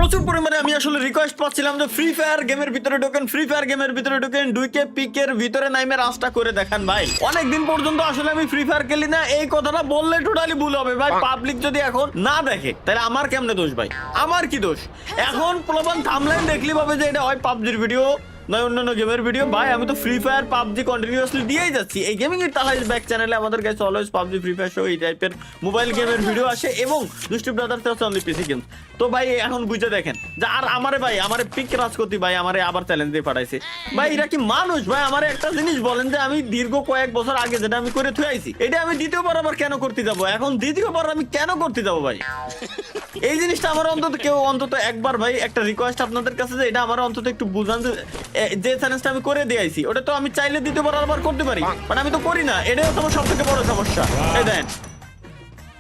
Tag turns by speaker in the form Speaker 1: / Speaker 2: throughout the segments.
Speaker 1: প্রচুর পরিমাণে আমি আসলে রিকোয়েস্ট পাচ্ছিলাম যে ফ্রি ফায়ার গেমের ভিতরে ঢোকেন, ফ্রি ফায়ার গেমের ভিতরে ঢোকেন, 2K পিকের ভিতরে নাইমে রাস্তা করে দেখান ভাই। অনেকদিন পর্যন্ত আসলে আমি ফ্রি ফায়ার খেলি না, এই কথাটা বললে টোটালি ভুল হবে ভাই। পাবলিক যদি এখন না দেখে তাহলে আমার কেমনে দোষ ভাই? আমার কি দোষ? এখন প্রলোভন থামলাইন দেখলি ভাবে যে এটা হয় পাবজির ভিডিও নয় অন্যান্য গেমের ভিডিও। ভাই আমি তো ফ্রি ফায়ার পাবজি কন্টিনিউয়াসলি দিয়েই যাচ্ছি। এই গেমিং এর তালাইজ ব্যাক চ্যানেলে আমাদের কাছে always PUBG, free fire show এই টাইপের মোবাইল গেমের ভিডিও আসে এবং দুষ্টু ব্রাদার্স হচ্ছে অনলি পিসি গেমস। তো ভাই এখন বুঝে দেখেন যে আর আমারে ভাই আমারে পিক রাজকতি ভাই আমারে আবার চ্যালেঞ্জ দিয়ে পাঠাইছে ভাই। এরা কি মানুষ ভাই? আমারে একটা জিনিস বলেন যে আমি দীর্ঘ কয়েক বছর আগে যেটা আমি করে থুয়ে আইছি এটা আমি দ্বিতীয়বার আবার কেন করতে যাব? এখন দ্বিতীয়বার আমি কেন করতে যাব ভাই? এই জিনিসটা আমার অন্তত কেউ অন্তত একবার ভাই একটা রিকোয়েস্ট আপনাদের কাছে যে এটা আমার অন্তত একটু বুঝান যে চ্যালেঞ্জটা আমি করে দিয়েছি ওটা তো আমি চাইলে দ্বিতীয়বার আবার করতে পারি, বাট আমি তো করি না। এটাই তো আমার সবথেকে বড় সমস্যা। এই দেন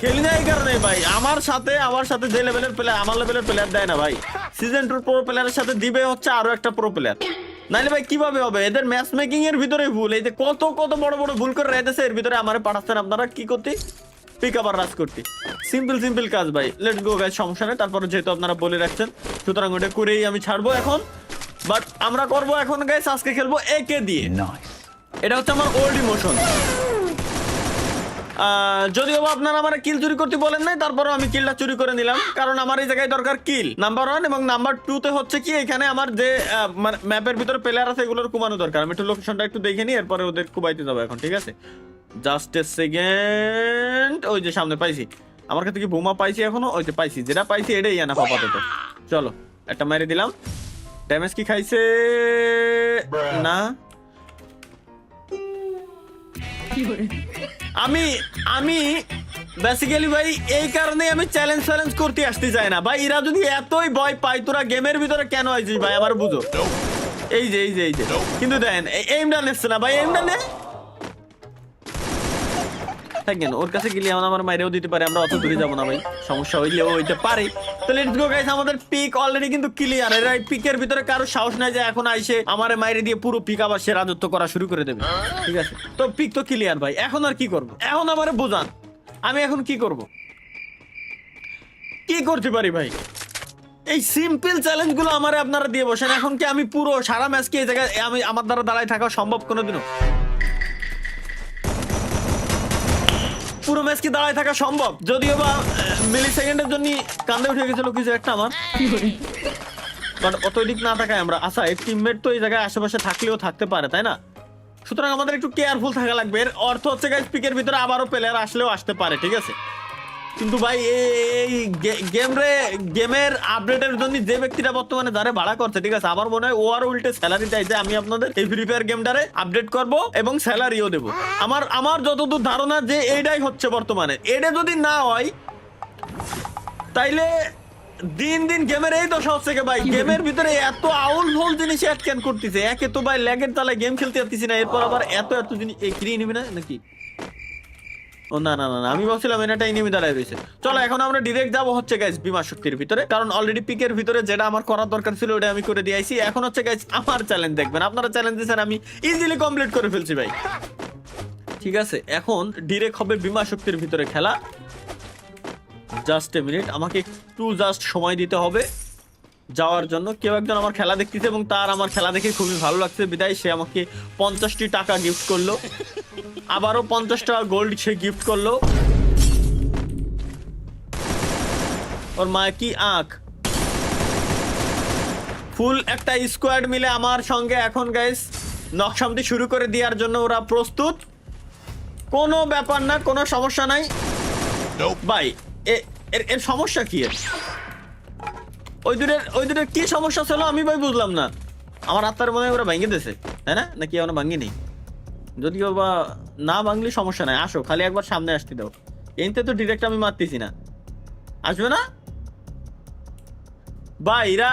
Speaker 1: খেলি না এই কারণে ভাই, আমার সাথে যে লেভেলের প্লেয়ার আমার লেভেলের প্লেয়ার দেয় না ভাই। সিজন 2 প্রো প্লেয়ারের সাথে দিবে হচ্ছে আরো একটা প্রো প্লেয়ার, নাইলে ভাই কিভাবে হবে? এদের ম্যাচ মেকিং এর ভিতরে ভুল, এই যে কত কত বড় বড় ভুল করে রেখেছে এর ভিতরে আমারে পাঠাচ্ছেন আপনারা কি করতে? পিক আবার রাজ করতে। সিম্পল কাজ ভাই, লেটস গো গাইস, সমস্যা নেই। তারপরে যেহেতু আপনারা বলে রাখছেন সুতরাং ওটা করেই আমি ছাড়বো এখন। বাট আমরা করবো এখন গাইস, আজকে খেলবো একে দিয়ে। এটা হচ্ছে আমার ওল্ড ইমোশন। যদিও আপনারা আমার কিল চুরি করতে বলেন নাই, তারপরেও আমি কিলটা চুরি করে নিলাম কারণ আমার এই জায়গায় দরকার কিল নাম্বার 1 এবং নাম্বার 2 তে হচ্ছে কি এখানে আমার যে ম্যাপের ভিতরে প্লেয়ার আছে এগুলোর কুমানো দরকার। আমি একটু লোকেশনটা একটু দেখে নিই, এরপরে ওদের কুবাইতে যাবো এখন, ঠিক আছে? Just a second. ওই যে সামনে পাইছি, আমার কাছে কি বোমা পাইছি এখনো? ওই যে পাইছি, যেটা পাইছি এটাই আনা আপাতত। চলো একটা মেরে দিলাম। ড্যামেজ কি খাইছে? না। আমি বেসিক্যালি ভাই এই কারণে আমি চ্যালেঞ্জ করতে আসতে চাই না ভাই। এরা যদি এতই ভয় পায় তোরা গেমের ভিতরে কেন আইছিস ভাই আমার বুঝো। এই যে কিন্তু দেন এইমটা নেছে না ভাই, এইমটা নে থাকেন। ওর কাছে গেলে আমার মাইরেও দিতে পারে, আমরা অত দূরে যাবো না ভাই, সমস্যা হইলেও হইতে পারে। তো লেটস গো গাইস, আমাদের পিক অলরেডি কিন্তু ক্লিয়ার। এর পিকের ভিতরে কারো সাহস নাই যে এখন আইসে আমারে মাইরে দিয়ে পুরো পিক আবার সে রাজত্ব করা শুরু করে দেবে, ঠিক আছে? তো পিক তো ক্লিয়ার ভাই, এখন আর কি করব? এখন আমারে বোঝান আমি এখন কি করব? কি করতে পারি ভাই? এই সিম্পল চ্যালেঞ্জ গুলো আমারে আপনারা দিয়ে বসেন। এখন কি আমি পুরো সারা ম্যাচ কি এই জায়গায় আমি আমার দ্বারা দাঁড়ায় থাকা সম্ভব কোনোদিনও? পুরো ম্যাচ কি দাঁড়ায় থাকা সম্ভব? যদিও বা মিলি সেকেন্ডের জন্য কান্দে উঠে গেছিল কিছু একটা আমার, বাট অত দিক না থাকায় আমরা আচ্ছা এই টিমমেট তো এই জায়গায় আশেপাশে থাকলেও থাকতে পারে, তাই না? সুতরাং আমাদের একটু কেয়ারফুল থাকা লাগবে। এর অর্থ হচ্ছে গাইস পিকের ভিতরে আবারও প্লেয়ার আসলেও আসতে পারে, ঠিক আছে? কিন্তু ভাই এই গেমের আপডেটের জন্য যে ব্যক্তিটা বর্তমানে যারা ভাড়া করছে, ঠিক আছে, আমার মনে হয় ও আর উল্টে স্যালারি চাইছে। আমি আপনাদের এই ফ্রি ফায়ার গেমটারে আপডেট করব এবং স্যালারিও দেবো। আমার যতদূর ধারণা যে এইটাই হচ্ছে বর্তমানে। এটা যদি না হয় তাইলে দিন গেমের এই দশা হচ্ছে ভাই। গেমের ভিতরে এত আউল ফল জিনিস অ্যাড ক্যান করতেছে। একে তো ভাই ল্যাগের তালায় গেম খেলতে পারতেছি না, এরপর আবার এত জিনিস কিনে নিবি না নাকি? ও না আমি ভাবছিলাম এটা এনিমি দাঁড়ায় রয়েছে। চলো এখন আমরা ডিরেক্ট যাবো হচ্ছে গাইস বিমা শক্তির ভিতরে, কারণ অলরেডি পিকের ভিতরে যেটা আমার করার দরকার ছিল ওটা আমি করে দিয়েছি। এখন হচ্ছে গাইস আমার চ্যালেঞ্জ দেখবেন। আপনারা চ্যালেঞ্জ দিয়েছেন, আমি ইজিলি কমপ্লিট করে ফেলছি ভাই, ঠিক আছে? এখন ডিরেক্ট হবে বিমা শক্তির ভিতরে খেলা। জাস্ট এ মিনিট, আমাকে একটু জাস্ট সময় দিতে হবে যাওয়ার জন্য। কেউ একজন আমার খেলা দেখতেছে এবং তার আমার খেলা দেখে খুবই ভালো লাগছে বিদায় সে আমাকে 50টি টাকা গিফট করলো, আবারও 50 টাকা গোল্ড সে গিফট করলো। ওর মা কি আঁখ ফুল একটা স্কোয়াড মিলে আমার সঙ্গে এখন গাইস নকশামতি শুরু করে দেওয়ার জন্য ওরা প্রস্তুত। কোনো ব্যাপার না, কোনো সমস্যা নাই ভাই। এর সমস্যা কি? ওই দূরের কি সমস্যা ছিল আমি ভাই বুঝলাম না। আমার আত্মার মনে হয় ওরা ভাঙিয়ে দিয়েছে, তাই না? নাকি আমরা ভাঙি নেই? যদিও বা না ভাঙলে সমস্যা নাই, আসো খালি একবার সামনে আসতে দাও। এনতে তো ডিরেক্ট আমি মারতেছি না, আসবে না ভাই? এরা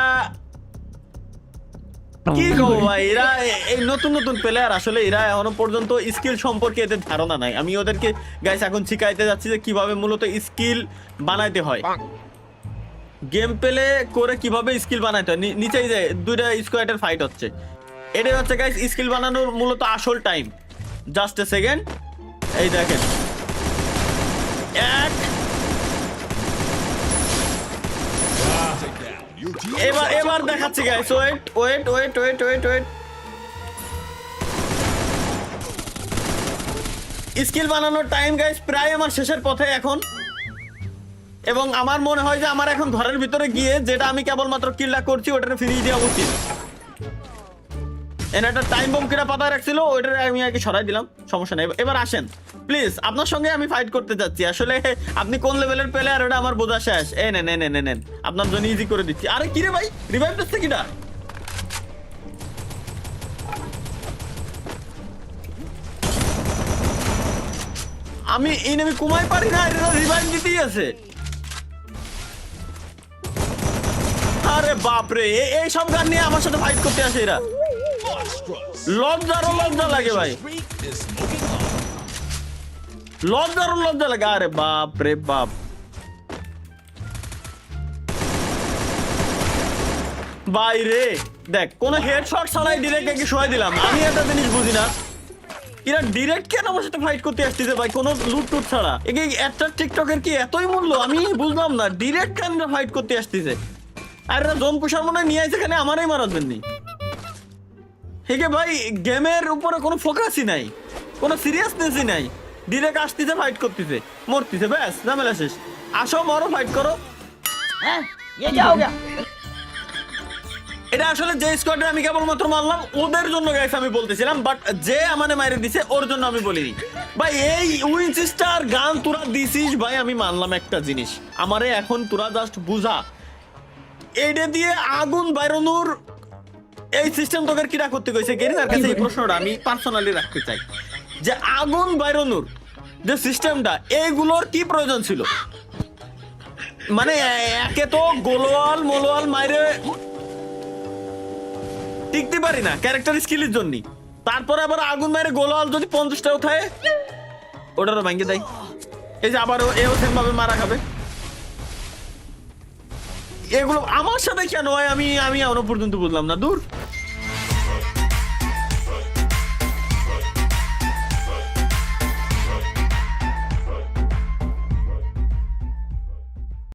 Speaker 1: কি গো ভাই, এরা এই নতুন প্লেয়ার আসলে এরা এখনো পর্যন্ত স্কিল সম্পর্কে এদের ধারণা নাই। আমি ওদেরকে গাইস এখন শিখাইতে যাচ্ছি যে কিভাবে মূলত স্কিল বানাইতে হয়, গেম প্লে করে কিভাবে স্কিল বানাইতে হয়। নিচেই যায় দুইটা স্কোয়াডের ফাইট হচ্ছে, এটাই হচ্ছে গাইস স্কিল বানানোর মূলত আসল টাইম। জাস্ট এ সেকেন্ড, এই দেখেন এবার দেখাচ্ছি গাইস, ওয়েট। স্কিল বানানোর টাইম গাইস প্রায় আমার শেষের পথে এখন, এবং আমার মনে হয় যে আমার এখন ঘরের ভিতরে গিয়ে যেটা আমি কেবলমাত্র কিলটা করছি ওটাকে ফিরিয়ে দেওয়া উচিত। এনে একটা টাইম বম কিনা পাতা রাখছিল, ওইটা আমি আগে সরাই দিলাম, সমস্যা নেই। এবার আসেন প্লিজ, আপনার সঙ্গে আমি ফাইট করতে যাচ্ছি। আসলে আপনি কোন লেভেলের প্লেয়ার ওটা আমার বোঝা শেষ। নেন আপনার জন্য ইজি করে দিচ্ছি। আরে কিরে ভাই, রিভাইভ দিচ্ছে কিটা? আমি এনিমি কুমাই পারি না, এরা রিভাইভ দিতেই আছে। আরে বাপরে, এই সব গান নিয়ে আমার সাথে ফাইট করতে আসে এরা। লজ্জা লাগে ভাই, লজ্জা লাগে। আরে বাপ রে বাপ, বাইরে দেখ কোন হেডশট ছাড়াই ডিরেক্ট একে শোয়াই দিলাম। আমি একটা জিনিস বুঝি না, এরা ডিরেক্ট কেন আমার সাথে ফাইট করতে আসতেছে ভাই, কোনো লুট টুট ছাড়া। একে একটা টিকটকের কি এতই মূল্য আমি বুঝলাম না, ডিরেক্ট কেন ফাইট করতে আসতেছে। আর এরা জোন পুষার মনে নিয়ে আসছে, এখানে আমারই মারার জন্য। হেকে ভাই গেমের উপরে কোনো ফোকাসই নাই, কোনো সিরিয়াসনেসই নাই, ডিরেক্ট আসতেছে ফাইট করতেছে, মরতেছে, ব্যাস ঝামেলা শেষ। আসো মরো, ফাইট করো। এটা আসলে যে স্কোয়াডে আমি কেবলমাত্র মারলাম ওদের জন্য গাইস আমি বলতেছিলাম, বাট যে আমাকে মাইরে দিছে ওর জন্য আমি বলিনি ভাই। এই উইনচেস্টার গান তোরা দিছিস ভাই, আমি মানলাম একটা জিনিস, আমারে এখন তোরা জাস্ট বুঝা, এইটা দিয়ে আগুন বাইরনুর এই সিস্টেম তোকে কিরা করতে কইছে গেরিনার কাছে। এই প্রশ্নটা আমি পার্সোনালি রাখতে চাই যে আগুন বাইরনুর যে সিস্টেমটা, এইগুলোর কি প্রয়োজন ছিল? মানে একে তো গোলওয়াল মোলওয়াল মাইরে টিকতে পারি না ক্যারেক্টার স্কিলের জন্য, তারপরে আবার আগুন মাইরে গোলওয়াল যদি 50টা উঠায় ওটারও ভাঙ্গে দেয়। এই যে আবারও এও সেম ভাবে মারা খাবে। এগুলো আমার সাথে কেন হয় আমি এখনো পর্যন্ত বুঝলাম না। দূর।